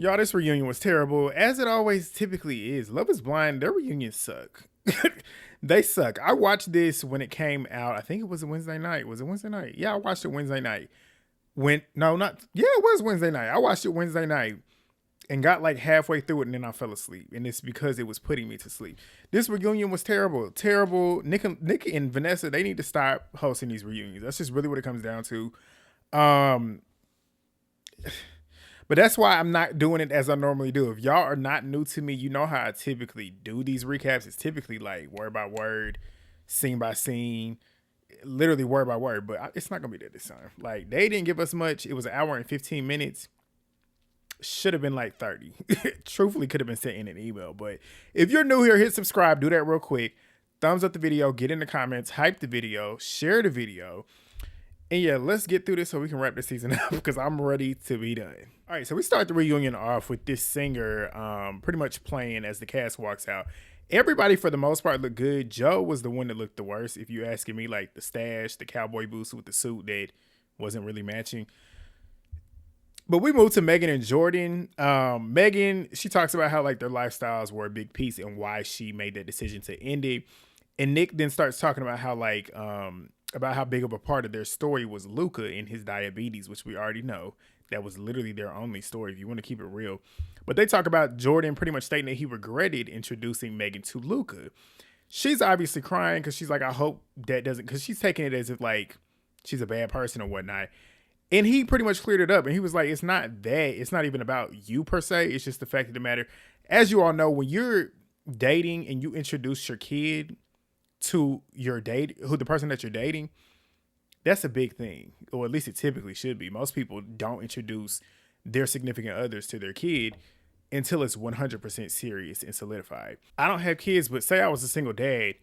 Y'all, this reunion was terrible, as it always typically is. Love is Blind, their reunions suck. They suck. I watched this when it came out. I think it was a Wednesday night. Was it Wednesday night? Yeah, I watched it Wednesday night. No, not, yeah, it was Wednesday night. I watched it Wednesday night and got like halfway through it and then I fell asleep. And it's because it was putting me to sleep. This reunion was terrible. Terrible. Nick and Vanessa, they need to stop hosting these reunions. That's just really what it comes down to. Um, But that's why I'm not doing it as I normally do. If y'all are not new to me, you know how I typically do these recaps. It's typically like word by word, scene by scene, literally word by word. But it's not gonna be that this time. Like they didn't give us much. It was an hour and 15 minutes. Should have been like 30. Truthfully, could have been sent in an email. But if you're new here, hit subscribe. Do that real quick. Thumbs up the video. Get in the comments. Hype the video. Share the video. And yeah, let's get through this so we can wrap this season up because I'm ready to be done. All right, so we start the reunion off with this singer pretty much playing as the cast walks out. Everybody, for the most part, looked good. Joe was the one that looked the worst, if you asking me, like the stash, the cowboy boots with the suit that wasn't really matching. But we moved to Megan and Jordan. Megan, she talks about how like their lifestyles were a big piece and why she made that decision to end it. And Nick then starts talking about how like about how big of a part of their story was Luca and his diabetes, which we already know. That was literally their only story, if you want to keep it real. But they talk about Jordan pretty much stating that he regretted introducing Megan to Luca. She's obviously crying because she's like, I hope that doesn't, because she's taking it as if like she's a bad person or whatnot. And he pretty much cleared it up. And he was like, it's not that. It's not even about you per se. It's just the fact of the matter. As you all know, when you're dating and you introduce your kid to your the person that you're dating, that's a big thing, or at least it typically should be. Most people don't introduce their significant others to their kid until it's 100% serious and solidified. I don't have kids, but say I was a single dad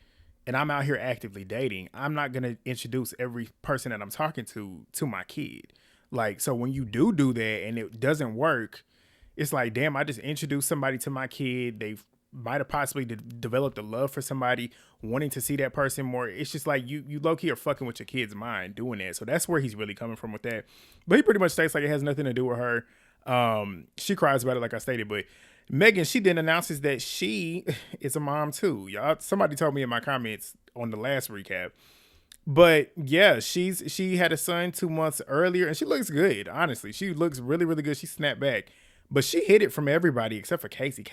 and I'm out here actively dating, I'm not going to introduce every person that I'm talking to my kid. Like, so when you do that and it doesn't work, it's like, damn, I just introduced somebody to my kid. They've might have possibly developed a love for somebody, wanting to see that person more. It's just like you low-key are fucking with your kid's mind doing that. So that's where he's really coming from with that. But he pretty much states like it has nothing to do with her. She cries about it, like I stated. But Megan, she then announces that she is a mom too. Y'all, somebody told me in my comments on the last recap. But yeah, she had a son 2 months earlier, and she looks good. Honestly, she looks really, really good. She snapped back, but she hid it from everybody except for Casey.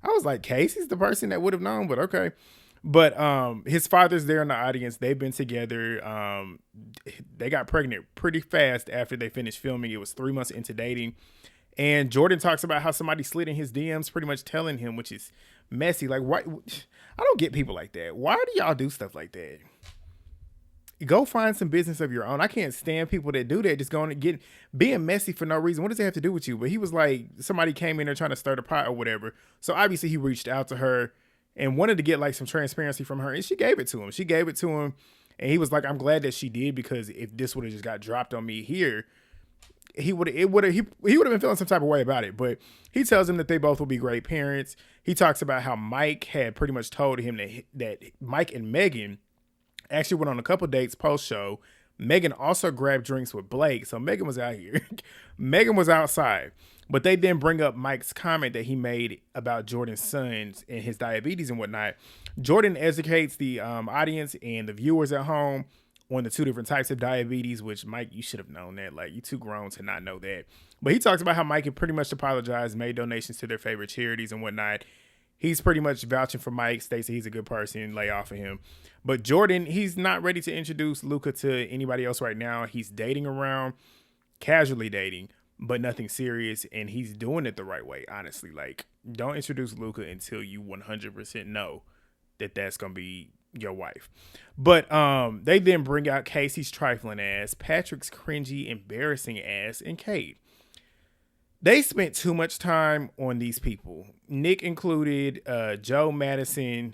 I was like, Casey's the person that would have known, but okay. But his father's there in the audience. They've been together. They got pregnant pretty fast after they finished filming. It was 3 months into dating. And Jordan talks about how somebody slid in his DMs pretty much telling him, which is messy. Like, why? I don't get people like that. Why do y'all do stuff like that? Go find some business of your own. I can't stand people that do that. Just going to being messy for no reason. What does it have to do with you? But he was like, somebody came in there trying to stir the pot or whatever. So obviously he reached out to her and wanted to get like some transparency from her. And she gave it to him. And he was like, I'm glad that she did, because if this would have just got dropped on me here, he would have been feeling some type of way about it. But he tells him that they both will be great parents. He talks about how Mike had pretty much told him that Mike and Megan actually went on a couple dates post-show. Megan also grabbed drinks with Blake. So Megan was out here. Megan was outside. But they then bring up Mike's comment that he made about Jordan's sons and his diabetes and whatnot. Jordan educates the audience and the viewers at home on the two different types of diabetes, which, Mike, you should have known that. Like, you too grown to not know that. But he talks about how Mike had pretty much apologized, made donations to their favorite charities and whatnot. He's pretty much vouching for Mike, states that he's a good person, lay off of him. But Jordan, he's not ready to introduce Luca to anybody else right now. He's dating around, casually dating, but nothing serious. And he's doing it the right way, honestly. Like, don't introduce Luca until you 100% know that that's going to be your wife. But they then bring out Casey's trifling ass, Patrick's cringy, embarrassing ass, and Kate. They spent too much time on these people. Nick included, Joe, Madison,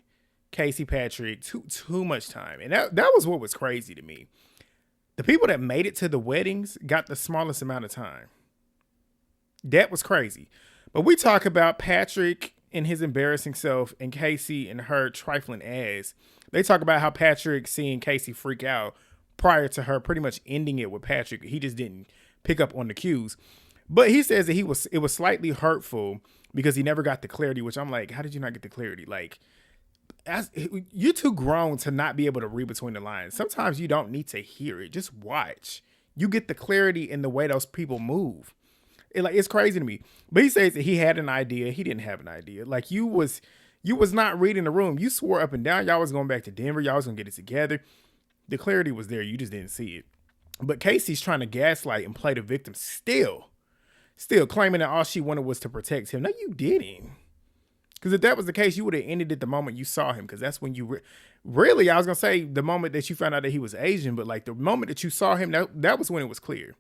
Casey, Patrick, too much time. And that was what was crazy to me. The people that made it to the weddings got the smallest amount of time. That was crazy. But we talk about Patrick and his embarrassing self and Casey and her trifling ass. They talk about how Patrick seeing Casey freak out prior to her pretty much ending it with Patrick. He just didn't pick up on the cues. But he says that it was slightly hurtful because he never got the clarity, which I'm like, how did you not get the clarity? Like, you're too grown to not be able to read between the lines. Sometimes you don't need to hear it. Just watch. You get the clarity in the way those people move. It's crazy to me. But he says that he had an idea. He didn't have an idea. Like you was not reading the room. You swore up and down y'all was going back to Denver. Y'all was gonna get it together. The clarity was there. You just didn't see it. But Casey's trying to gaslight and play the victim still claiming that all she wanted was to protect him. No, you didn't. Because if that was the case, you would have ended it the moment you saw him. Because that's when you really, I was going to say the moment that you found out that he was Asian, but like the moment that you saw him, that was when it was clear.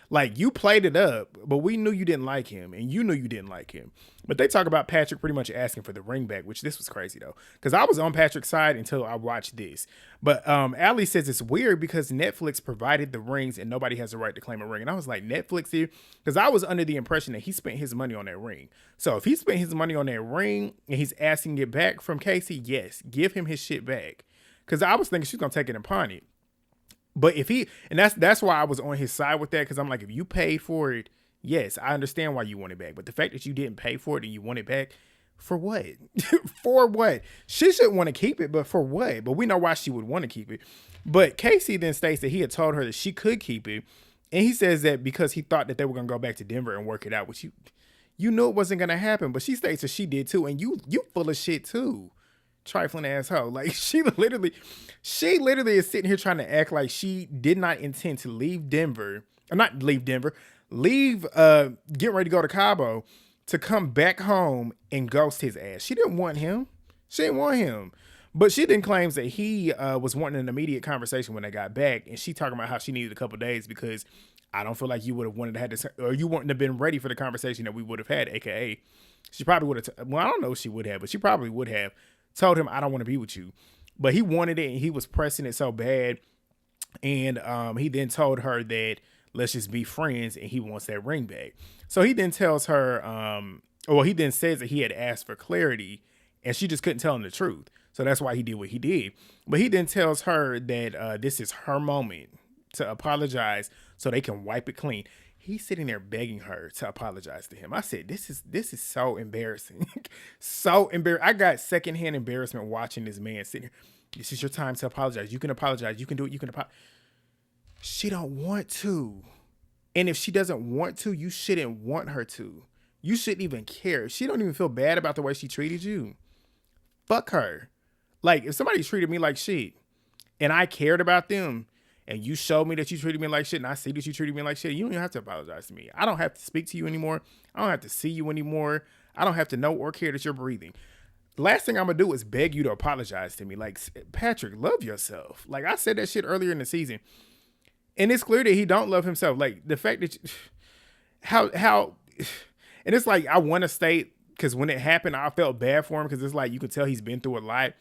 Like, you played it up, but we knew you didn't like him, and you knew you didn't like him. But they talk about Patrick pretty much asking for the ring back, which this was crazy, though. Because I was on Patrick's side until I watched this. But Allie says it's weird because Netflix provided the rings, and nobody has the right to claim a ring. And I was like, Netflix here? Because I was under the impression that he spent his money on that ring. So if he spent his money on that ring, and he's asking it back from Casey, yes, give him his shit back. Because I was thinking she's going to take it and pawn it. But if he, and that's why I was on his side with that, because I'm like, if you paid for it, yes, I understand why you want it back. But the fact that you didn't pay for it and you want it back, for what? For what? She shouldn't want to keep it, but for what? But we know why she would want to keep it. But Casey then states that he had told her that she could keep it. And he says that because he thought that they were going to go back to Denver and work it out, which you knew it wasn't going to happen. But she states that she did too. And you full of shit too. Trifling asshole. Like, she literally is sitting here trying to act like she did not intend to leave Denver, or not leave Denver, getting ready to go to Cabo to come back home and ghost his ass. She didn't want him. But she then claims that he was wanting an immediate conversation when they got back, and she talking about how she needed a couple days because I don't feel like you would have wanted to have this, or you wouldn't have been ready for the conversation that we would have had, aka she probably would have, well, I don't know if she would have, but she probably would have told him, I don't want to be with you. But he wanted it and he was pressing it so bad. And he then told her that let's just be friends and he wants that ring back. So he then tells her, he then says that he had asked for clarity and she just couldn't tell him the truth. So that's why he did what he did. But he then tells her that this is her moment to apologize so they can wipe it clean. He's sitting there begging her to apologize to him. I said, this is so embarrassing. So embarrassing. I got secondhand embarrassment watching this man sitting here. This is your time to apologize. You can apologize. You can do it. You can apologize. She don't want to. And if she doesn't want to, you shouldn't want her to. You shouldn't even care. She don't even feel bad about the way she treated you. Fuck her. Like, if somebody treated me like shit and I cared about them, and you showed me that you treated me like shit, and I see that you treated me like shit, you don't even have to apologize to me. I don't have to speak to you anymore. I don't have to see you anymore. I don't have to know or care that you're breathing. The last thing I'm going to do is beg you to apologize to me. Like, Patrick, love yourself. Like, I said that shit earlier in the season. And it's clear that he don't love himself. Like, the fact that and it's like, I want to state, because when it happened, I felt bad for him, because it's like, you could tell he's been through a lot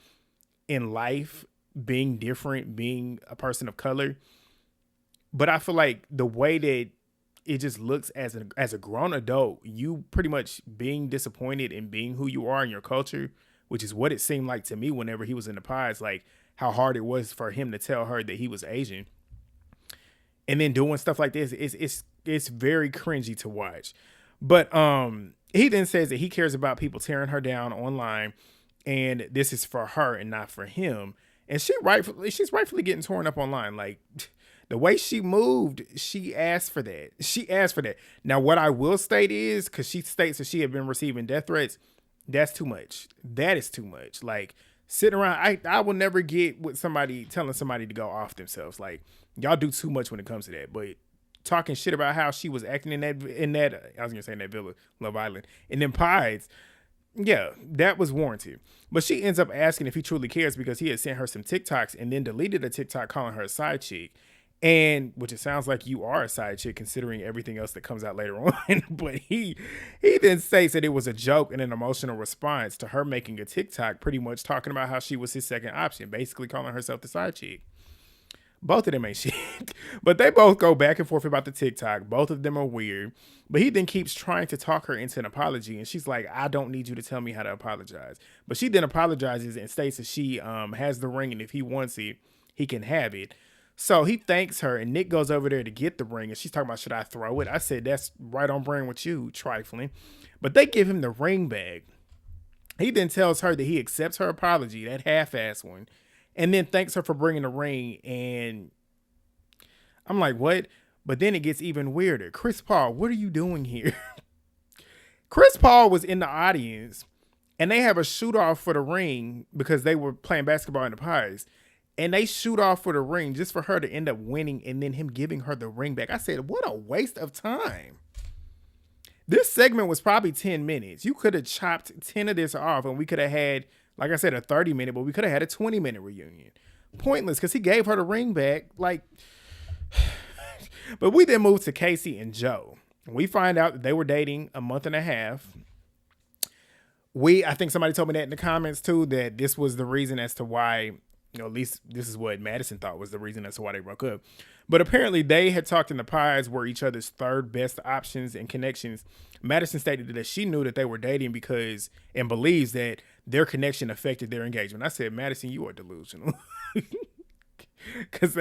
in life, being different, being a person of color. But I feel like the way that it just looks as a grown adult, you pretty much being disappointed in being who you are in your culture, which is what it seemed like to me whenever he was in the pods, like how hard it was for him to tell her that he was Asian. And then doing stuff like this, it's very cringy to watch. But he then says that he cares about people tearing her down online, and this is for her and not for him. And she's rightfully getting torn up online. Like, the way she moved, she asked for that. Now, what I will state is, because she states that she had been receiving death threats, that's too much. That is too much. Like, sitting around, I will never get with somebody telling somebody to go off themselves. Like, y'all do too much when it comes to that. But talking shit about how she was acting in that I was gonna say in that villa, Love Island, and then Pies. Yeah, that was warranted. But she ends up asking if he truly cares because he had sent her some TikToks and then deleted a TikTok calling her a side chick. And which it sounds like you are a side chick considering everything else that comes out later on. But he then states that it was a joke and an emotional response to her making a TikTok pretty much talking about how she was his second option, basically calling herself the side chick. Both of them ain't shit. But they both go back and forth about the TikTok. Both of them are weird. But he then keeps trying to talk her into an apology. And she's like, I don't need you to tell me how to apologize. But she then apologizes and states that she has the ring. And if he wants it, he can have it. So he thanks her, and Nick goes over there to get the ring, and she's talking about, should I throw it? I said, that's right on brand with you, trifling. But they give him the ring back. He then tells her that he accepts her apology, that half-ass one, and then thanks her for bringing the ring. And I'm like, what? But then it gets even weirder. Chris Paul, what are you doing here? Chris Paul was in the audience, and they have a shoot-off for the ring because they were playing basketball in the Pies. And they shoot off for the ring just for her to end up winning and then him giving her the ring back. I said, what a waste of time. This segment was probably 10 minutes. You could have chopped 10 of this off and we could have had, like I said, a 30-minute, but we could have had a 20-minute reunion. Pointless because he gave her the ring back. Like, but we then moved to Casey and Joe. We find out that they were dating a month and a half. I think somebody told me that in the comments too, that this was the reason as to why, at least this is what Madison thought was the reason as to why they broke up. But apparently they had talked in the Pies were each other's third best options and connections. Madison stated that she knew that they were dating because and believes that their connection affected their engagement. I said, Madison, you are delusional. Because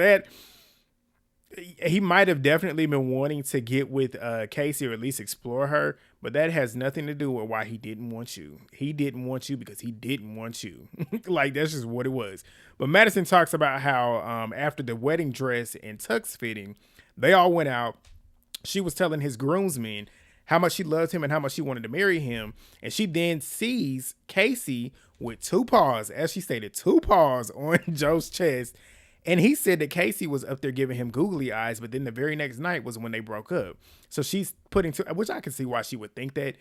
he might have definitely been wanting to get with Casey or at least explore her, but that has nothing to do with why he didn't want you. He didn't want you because he didn't want you. Like, that's just what it was. But Madison talks about how after the wedding dress and tux fitting, they all went out. She was telling his groomsmen how much she loved him and how much she wanted to marry him. And she then sees Casey with two paws, as she stated, two paws on Joe's chest. And he said that Casey was up there giving him googly eyes, but then the very next night was when they broke up. So she's putting which I can see why she would think that.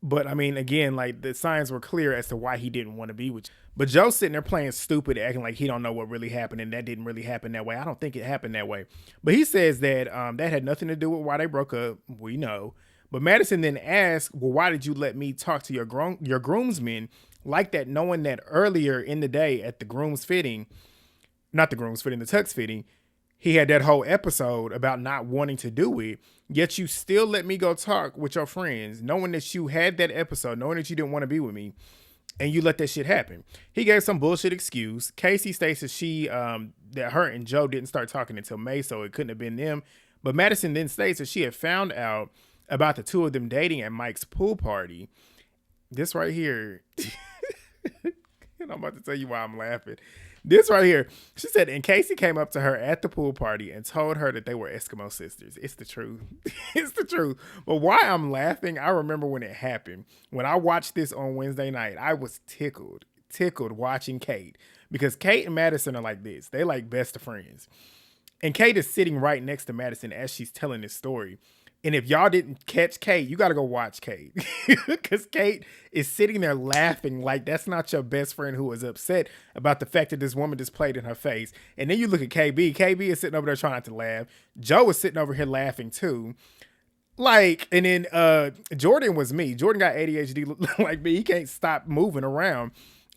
But I mean, again, like the signs were clear as to why he didn't want to be with you. But Joe's sitting there playing stupid, acting like he don't know what really happened, and that didn't really happen that way. I don't think it happened that way. But he says that that had nothing to do with why they broke up. We know. But Madison then asks, well, why did you let me talk to your groomsmen like that, knowing that earlier in the day at the groom's fitting, not the groom's fitting, the tux fitting, he had that whole episode about not wanting to do it, yet you still let me go talk with your friends, knowing that you had that episode, knowing that you didn't want to be with me, and you let that shit happen. He gave some bullshit excuse. Casey states that that her and Joe didn't start talking until May, so it couldn't have been them. But Madison then states that she had found out about the two of them dating at Mike's pool party. This right here, and I'm about to tell you why I'm laughing. This right here, she said, and Casey came up to her at the pool party and told her that they were Eskimo sisters. It's the truth. It's the truth. But why I'm laughing, I remember when it happened. When I watched this on Wednesday night, I was tickled watching Kate. Because Kate and Madison are like this. They like best of friends. And Kate is sitting right next to Madison as she's telling this story. And if y'all didn't catch Kate, you got to go watch Kate. Because Kate is sitting there laughing like that's not your best friend who is upset about the fact that this woman just played in her face. And then you look at KB. KB is sitting over there trying not to laugh. Joe is sitting over here laughing too. Like, and then Jordan was me. Jordan got ADHD like me. He can't stop moving around.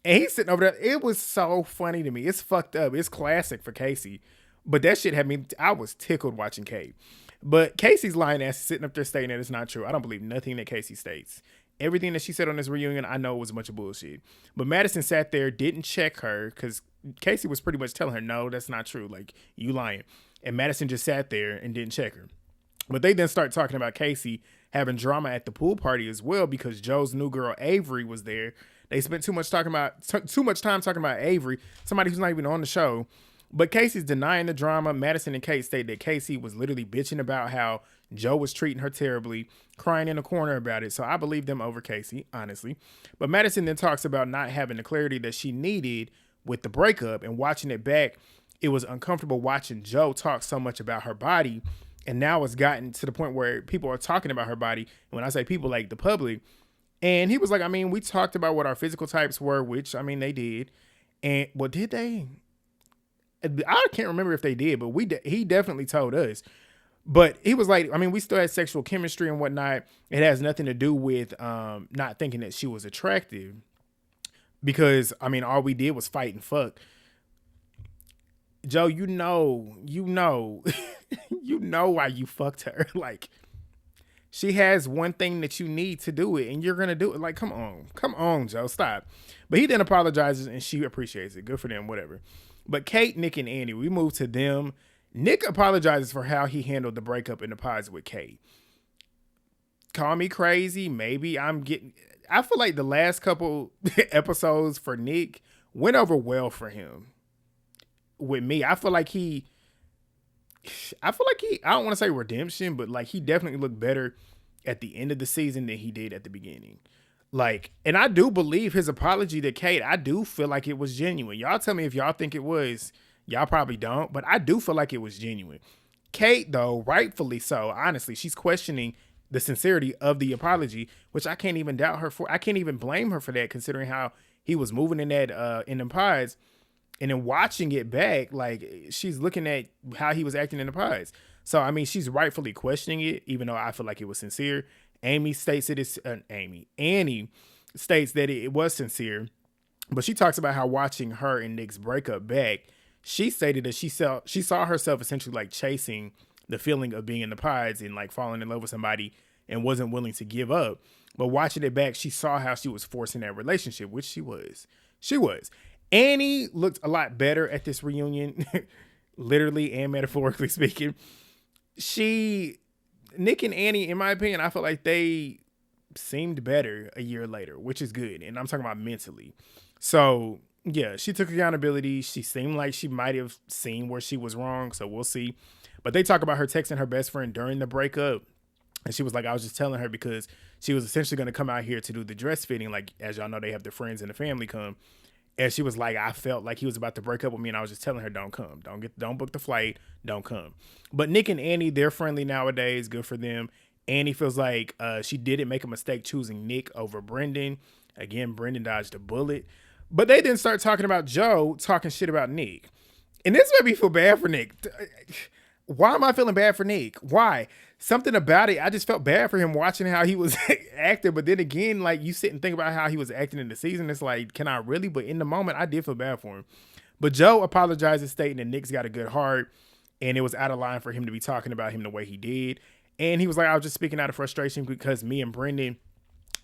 And he's sitting over there. It was so funny to me. It's fucked up. It's classic for Casey. But that shit had me, I was tickled watching Kate. But Casey's lying ass sitting up there stating that it's not true. I don't believe nothing that Casey states. Everything that she said on this reunion, I know was a bunch of bullshit. But Madison sat there, didn't check her, because Casey was pretty much telling her, no, that's not true. Like, you lying. And Madison just sat there and didn't check her. But they then start talking about Casey having drama at the pool party as well because Joe's new girl, Avery, was there. They spent too much time talking about Avery, somebody who's not even on the show. But Casey's denying the drama. Madison and Kate state that Casey was literally bitching about how Joe was treating her terribly, crying in a corner about it. So I believe them over Casey, honestly. But Madison then talks about not having the clarity that she needed with the breakup, and watching it back, it was uncomfortable watching Joe talk so much about her body. And now it's gotten to the point where people are talking about her body. And when I say people, like the public. And he was like, I mean, we talked about what our physical types were, which, I mean, they did. And what did they? I can't remember if they did, but he definitely told us. But he was like, I mean, we still had sexual chemistry and whatnot. It has nothing to do with not thinking that she was attractive. Because, I mean, all we did was fight and fuck. Joe, you know why you fucked her. Like, she has one thing that you need to do it, and you're going to do it. Like, come on, Joe, stop. But he then apologizes, and she appreciates it. Good for them, whatever. But Kate, Nick, and Annie, we move to them. Nick apologizes for how he handled the breakup in the pods with Kate. Call me crazy. Maybe I'm getting. I feel like the last couple episodes for Nick went over well for him. With me, I feel like he. I don't want to say redemption, but like he definitely looked better at the end of the season than he did at the beginning. Like, and I do believe his apology to Kate, I do feel like it was genuine. Y'all tell me if y'all think it was. Y'all probably don't, but I do feel like it was genuine. Kate, though, rightfully so, honestly, she's questioning the sincerity of the apology, which I can't even doubt her for. I can't even blame her for that, considering how he was moving in that in them pods. And then watching it back, like she's looking at how he was acting in the pods. So, I mean, she's rightfully questioning it, even though I feel like it was sincere. Annie states that it was sincere, but she talks about how watching her and Nick's breakup back, she stated that she saw herself essentially like chasing the feeling of being in the pods and like falling in love with somebody and wasn't willing to give up. But watching it back, she saw how she was forcing that relationship, which she was. Annie looked a lot better at this reunion, literally and metaphorically speaking. Nick and Annie, in my opinion, I feel like they seemed better a year later, which is good. And I'm talking about mentally. So yeah, she took accountability. She seemed like she might have seen where she was wrong. So we'll see. But they talk about her texting her best friend during the breakup. And she was like, I was just telling her because she was essentially going to come out here to do the dress fitting. Like, as y'all know, they have their friends and the family come. And she was like, I felt like he was about to break up with me. And I was just telling her, don't come. Don't book the flight. Don't come. But Nick and Annie, they're friendly nowadays. Good for them. Annie feels like she didn't make a mistake choosing Nick over Brendan. Again, Brendan dodged a bullet. But they then start talking about Joe talking shit about Nick. And this made me feel bad for Nick. Why am I feeling bad for Nick? Why? Something about it, I just felt bad for him watching how he was acting. But then again, like you sit and think about how he was acting in the season. It's like, can I really? But in the moment, I did feel bad for him. But Joe apologizes, stating that Nick's got a good heart. And it was out of line for him to be talking about him the way he did. And he was like, I was just speaking out of frustration because me and Brendan,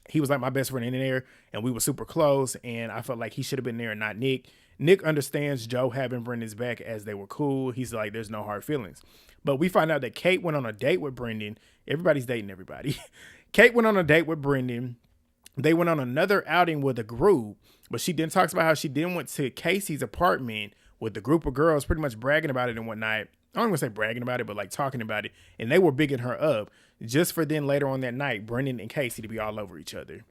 he was like my best friend in there. And we were super close. And I felt like he should have been there and not Nick. Nick understands Joe having Brendan's back as they were cool. He's like, there's no hard feelings. But we find out that Kate went on a date with Brendan. Everybody's dating everybody. Kate went on a date with Brendan. They went on another outing with a group. But she then talks about how she then went to Casey's apartment with a group of girls pretty much bragging about it and whatnot. I don't even say bragging about it, but like talking about it. And they were bigging her up just for then later on that night, Brendan and Casey to be all over each other.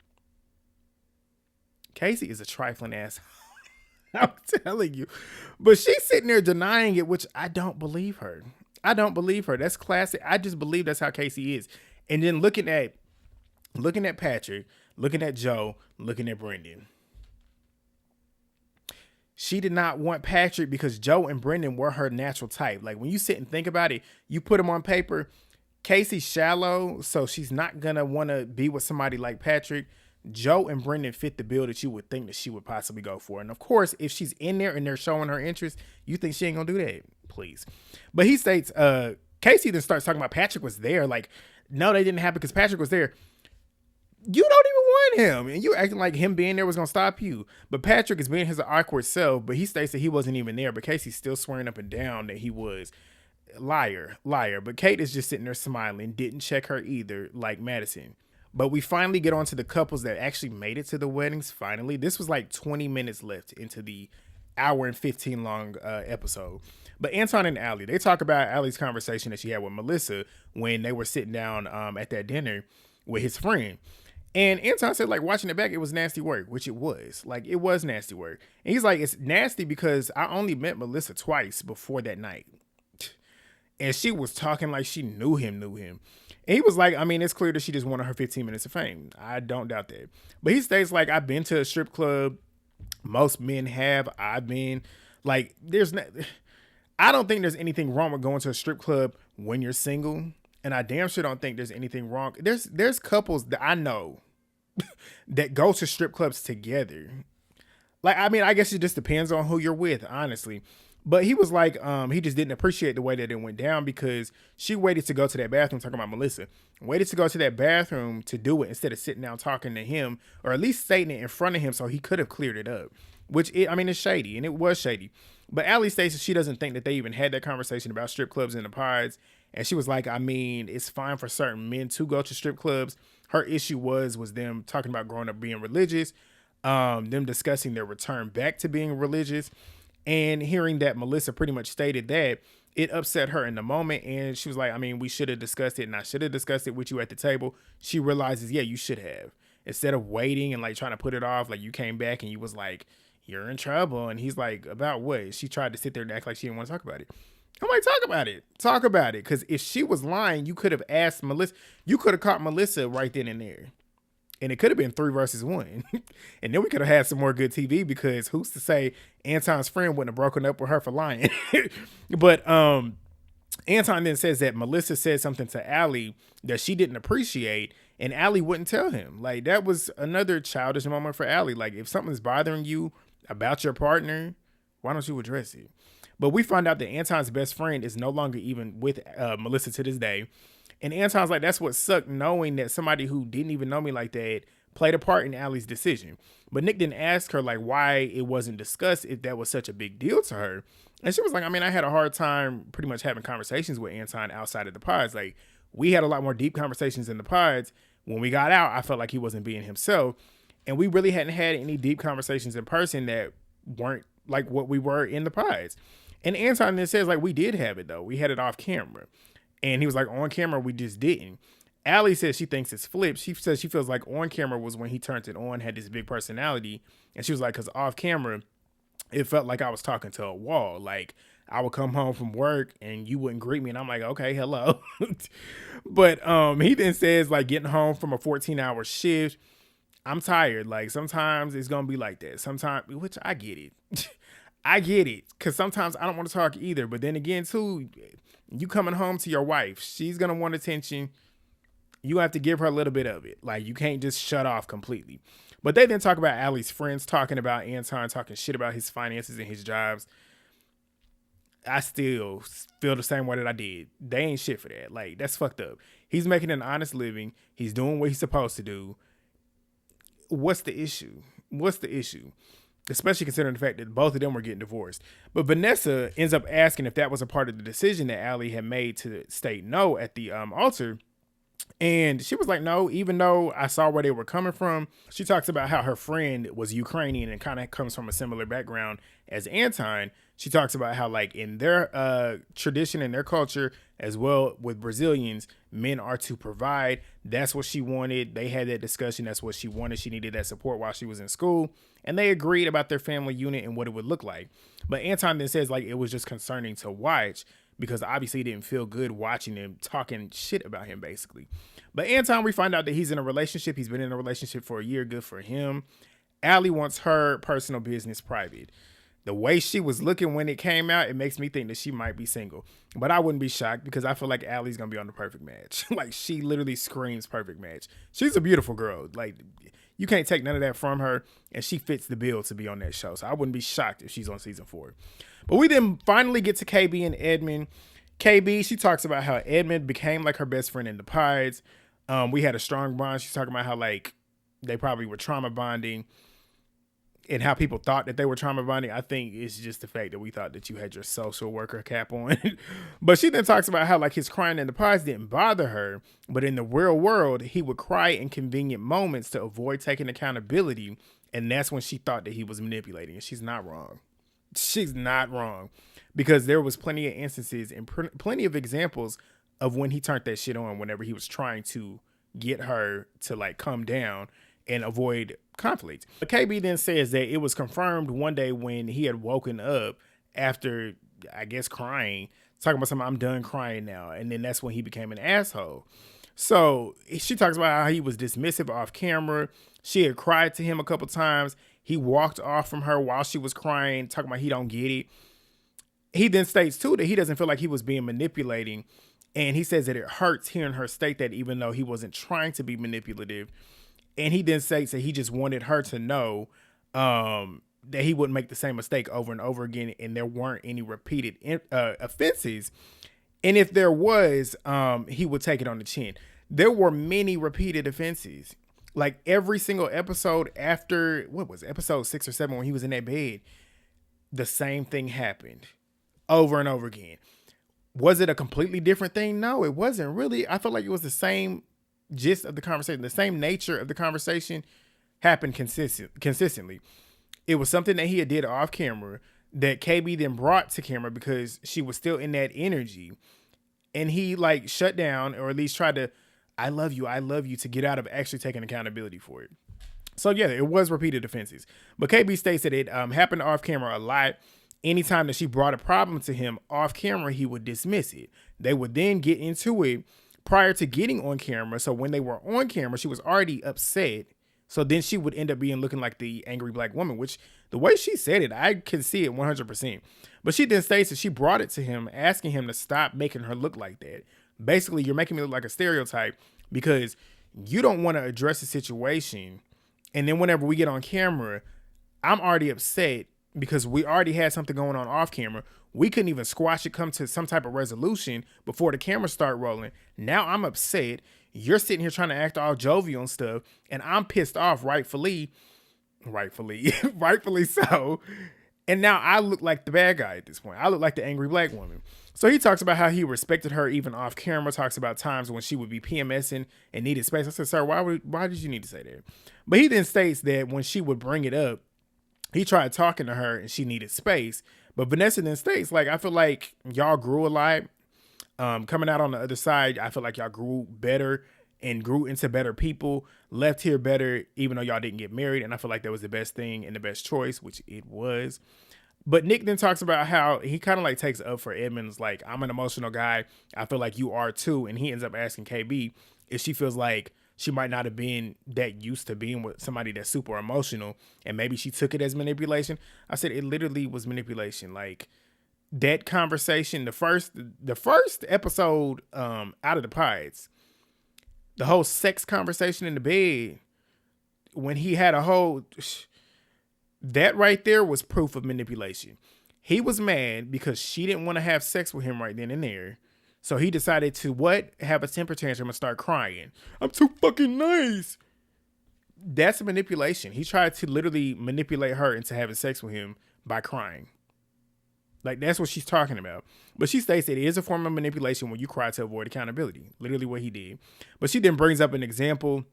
Casey is a trifling ass. I'm telling you. But she's sitting there denying it, which I don't believe her. That's classic. I just believe that's how Casey is. And then looking at Patrick, looking at Joe, looking at Brendan. She did not want Patrick because Joe and Brendan were her natural type. Like when you sit and think about it, you put them on paper. Casey's shallow, so she's not going to want to be with somebody like Patrick. Joe and Brendan fit the bill that you would think that she would possibly go for. And of course, if she's in there and they're showing her interest, you think she ain't gonna do that? Please. But he states, Casey then starts talking about Patrick was there. Like, no, they didn't happen because Patrick was there. You don't even want him. And you acting like him being there was gonna stop you. But Patrick is being his awkward self, but he states that he wasn't even there. But Casey's still swearing up and down that he was. Liar. But Kate is just sitting there smiling, didn't check her either, like Madison. But we finally get on to the couples that actually made it to the weddings. Finally, this was like 20 minutes left into the hour and 15 long episode. But Anton and Allie, they talk about Allie's conversation that she had with Melissa when they were sitting down at that dinner with his friend. And Anton said, like, watching it back, it was nasty work, which it was. Like, it was nasty work. And he's like, it's nasty because I only met Melissa twice before that night. And she was talking like she knew him. And he was like, I mean, it's clear that she just wanted her 15 minutes of fame. I don't doubt that. But he states, like, I've been to a strip club. Most men have. I've been. Like, I don't think there's anything wrong with going to a strip club when you're single. And I damn sure don't think there's anything wrong. There's couples that I know that go to strip clubs together. Like, I mean, I guess it just depends on who you're with, honestly. But he was like, he just didn't appreciate the way that it went down because she waited to go to that bathroom, talking about Melissa, waited to go to that bathroom to do it instead of sitting down talking to him, or at least stating it in front of him so he could have cleared it up, which, it's shady, and it was shady. But Allie states that she doesn't think that they even had that conversation about strip clubs in the pods. And she was like, I mean, it's fine for certain men to go to strip clubs. Her issue was them talking about growing up being religious, them discussing their return back to being religious, and hearing that Melissa pretty much stated that it upset her in the moment. And she was like, I mean, we should have discussed it, and I should have discussed it with you at the table. She realizes, yeah, you should have. Instead of waiting and like trying to put it off, like you came back and you was like, you're in trouble. And he's like, about what? She tried to sit there and act like she didn't want to talk about it. I'm like, talk about it. Talk about it. Because if she was lying, you could have asked Melissa. You could have caught Melissa right then and there. And it could have been 3 versus 1. And then we could have had some more good TV, because who's to say Anton's friend wouldn't have broken up with her for lying. But Anton then says that Melissa said something to Allie that she didn't appreciate, and Allie wouldn't tell him. Like, that was another childish moment for Allie. Like, if something's bothering you about your partner, why don't you address it? But we find out that Anton's best friend is no longer even with Melissa to this day. And Anton's like, that's what sucked, knowing that somebody who didn't even know me like that played a part in Allie's decision. But Nick didn't ask her like why it wasn't discussed, if that was such a big deal to her. And she was like, I mean, I had a hard time pretty much having conversations with Anton outside of the pods. Like, we had a lot more deep conversations in the pods. When we got out, I felt like he wasn't being himself. And we really hadn't had any deep conversations in person that weren't like what we were in the pods. And Anton then says, like, we did have it, though. We had it off camera. And he was like, on camera, we just didn't. Allie says she thinks it's flipped. She says she feels like on camera was when he turned it on, had this big personality. And she was like, because off camera, it felt like I was talking to a wall. Like, I would come home from work and you wouldn't greet me. And I'm like, okay, hello. But he then says, like, getting home from a 14-hour shift, I'm tired. Like, sometimes it's going to be like that. Sometimes, which I get it. I get it. Because sometimes I don't want to talk either. But then again, too, you coming home to your wife, she's going to want attention. You have to give her a little bit of it. Like, you can't just shut off completely. But they then talk about Allie's friends talking about Anton, talking shit about his finances and his jobs. I still feel the same way that I did. They ain't shit for that. Like, that's fucked up. He's making an honest living. He's doing what he's supposed to do. What's the issue? What's the issue? Especially considering the fact that both of them were getting divorced. But Vanessa ends up asking if that was a part of the decision that Allie had made to state no at the altar. And she was like, no, even though I saw where they were coming from. She talks about how her friend was Ukrainian and kind of comes from a similar background as Anton. She talks about how, like, in their tradition and their culture, as well with Brazilians, men are to provide. That's what she wanted. They had that discussion. That's what she wanted. She needed that support while she was in school. And they agreed about their family unit and what it would look like. But Anton then says, like, it was just concerning to watch, because obviously it didn't feel good watching them talking shit about him, basically. But Anton, we find out that he's in a relationship. He's been in a relationship for a year. Good for him. Allie wants her personal business private. The way she was looking when it came out, it makes me think that she might be single. But I wouldn't be shocked, because I feel like Allie's going to be on the perfect match. Like, she literally screams perfect match. She's a beautiful girl. Like, you can't take none of that from her, and she fits the bill to be on that show. So I wouldn't be shocked if she's on season 4. But we then finally get to KB and Edmund. KB, she talks about how Edmund became like her best friend in the Pies. We had a strong bond. She's talking about how, like, they probably were trauma bonding and how people thought that they were trauma bonding. I think it's just the fact that we thought that you had your social worker cap on. But she then talks about how, like, his crying in the Pies didn't bother her, but in the real world, he would cry in convenient moments to avoid taking accountability. And that's when she thought that he was manipulating. And she's not wrong. She's not wrong, because there was plenty of instances and plenty of examples of when he turned that shit on whenever he was trying to get her to, like, come down and avoid conflict. But KB then says that it was confirmed one day when he had woken up after, I guess, crying, talking about something, I'm done crying now. And then that's when he became an asshole. So she talks about how he was dismissive off camera. She had cried to him a couple times. He walked off from her while she was crying, talking about he don't get it. He then states, too, that he doesn't feel like he was being manipulating. And he says that it hurts hearing her state that, even though he wasn't trying to be manipulative. And he then states that he just wanted her to know that he wouldn't make the same mistake over and over again, and there weren't any repeated offenses. And if there was, he would take it on the chin. There were many repeated offenses. Like, every single episode after, what was it, episode 6 or 7, when he was in that bed, the same thing happened over and over again. Was it a completely different thing? No, it wasn't really. I felt like it was the same gist of the conversation, the same nature of the conversation happened consistently. It was something that he had did off camera that KB then brought to camera because she was still in that energy. And he like shut down, or at least tried to, I love you, to get out of actually taking accountability for it. So yeah, it was repeated offenses. But KB states that it happened off camera a lot. Anytime that she brought a problem to him off camera, he would dismiss it. They would then get into it prior to getting on camera. So when they were on camera, she was already upset. So then she would end up looking like the angry black woman, which the way she said it, I can see it 100%. But she then states that she brought it to him, asking him to stop making her look like that. Basically, you're making me look like a stereotype because you don't want to address the situation. And then whenever we get on camera, I'm already upset because we already had something going on off camera. We couldn't even squash it, come to some type of resolution before the camera start rolling. Now I'm upset. You're sitting here trying to act all jovial and stuff, and I'm pissed off, rightfully so. And now I look like the bad guy at this point. I look like the angry black woman. So he talks about how he respected her even off camera, talks about times when she would be PMSing and needed space. I said, sir, why did you need to say that? But he then states that when she would bring it up, he tried talking to her and she needed space. But Vanessa then states, like, I feel like y'all grew a lot. Coming out on the other side, I feel like y'all grew better and grew into better people, left here better, even though y'all didn't get married. And I feel like that was the best thing and the best choice, which it was. But Nick then talks about how he kind of like takes up for Edmonds. Like, I'm an emotional guy. I feel like you are too. And he ends up asking KB if she feels like she might not have been that used to being with somebody that's super emotional. And maybe she took it as manipulation. I said, it literally was manipulation. Like, that conversation, the first episode out of the Pieds, the whole sex conversation in the bed, when he had a whole, that right there was proof of manipulation. He was mad because she didn't want to have sex with him right then and there. So he decided to have a temper tantrum and start crying. I'm too fucking nice. That's manipulation. He tried to literally manipulate her into having sex with him by crying. Like, that's what she's talking about. But she states that it is a form of manipulation when you cry to avoid accountability. Literally what he did. But she then brings up an example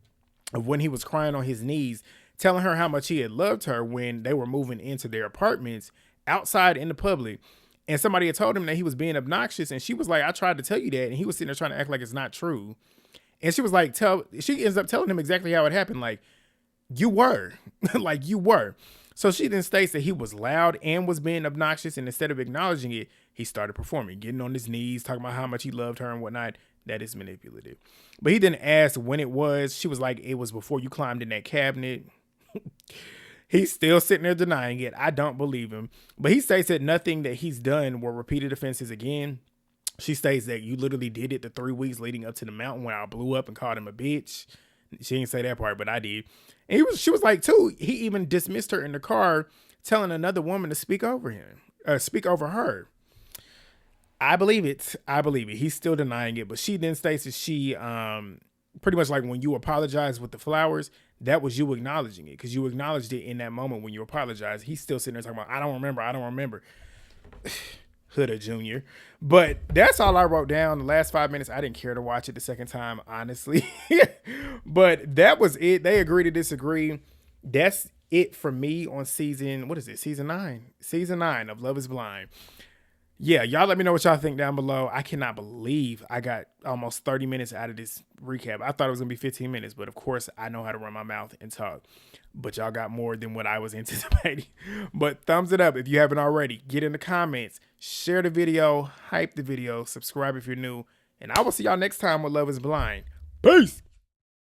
of when he was crying on his knees, telling her how much he had loved her when they were moving into their apartments outside in the public. And somebody had told him that he was being obnoxious. And she was like, I tried to tell you that. And he was sitting there trying to act like it's not true. And she was like, she ends up telling him exactly how it happened. Like, you were. Like, you were. So she then states that he was loud and was being obnoxious, and instead of acknowledging it, he started performing, getting on his knees, talking about how much he loved her and whatnot. That is manipulative. But he then asked when it was. She was like, it was before you climbed in that cabinet. He's still sitting there denying it. I don't believe him. But he states that nothing that he's done were repeated offenses again. She states that you literally did it the 3 weeks leading up to the mountain when I blew up and called him a bitch. She didn't say that part, but I did. And she was like, too, he even dismissed her in the car, telling another woman to speak over her. I believe it. He's still denying it. But she then states that she, pretty much like when you apologize with the flowers, that was you acknowledging it. Because you acknowledged it in that moment when you apologized. He's still sitting there talking about, I don't remember. Hood'a Jr. But that's all I wrote down. The last 5 minutes, I didn't care to watch it the second time, honestly. But that was it. They agree to disagree. That's it for me on season 9? Season 9 of Love is Blind. Yeah, y'all let me know what y'all think down below. I cannot believe I got almost 30 minutes out of this recap. I thought it was going to be 15 minutes, but of course, I know how to run my mouth and talk. But y'all got more than what I was anticipating. But thumbs it up if you haven't already. Get in the comments, share the video, hype the video, subscribe if you're new, and I will see y'all next time with Love is Blind. Peace!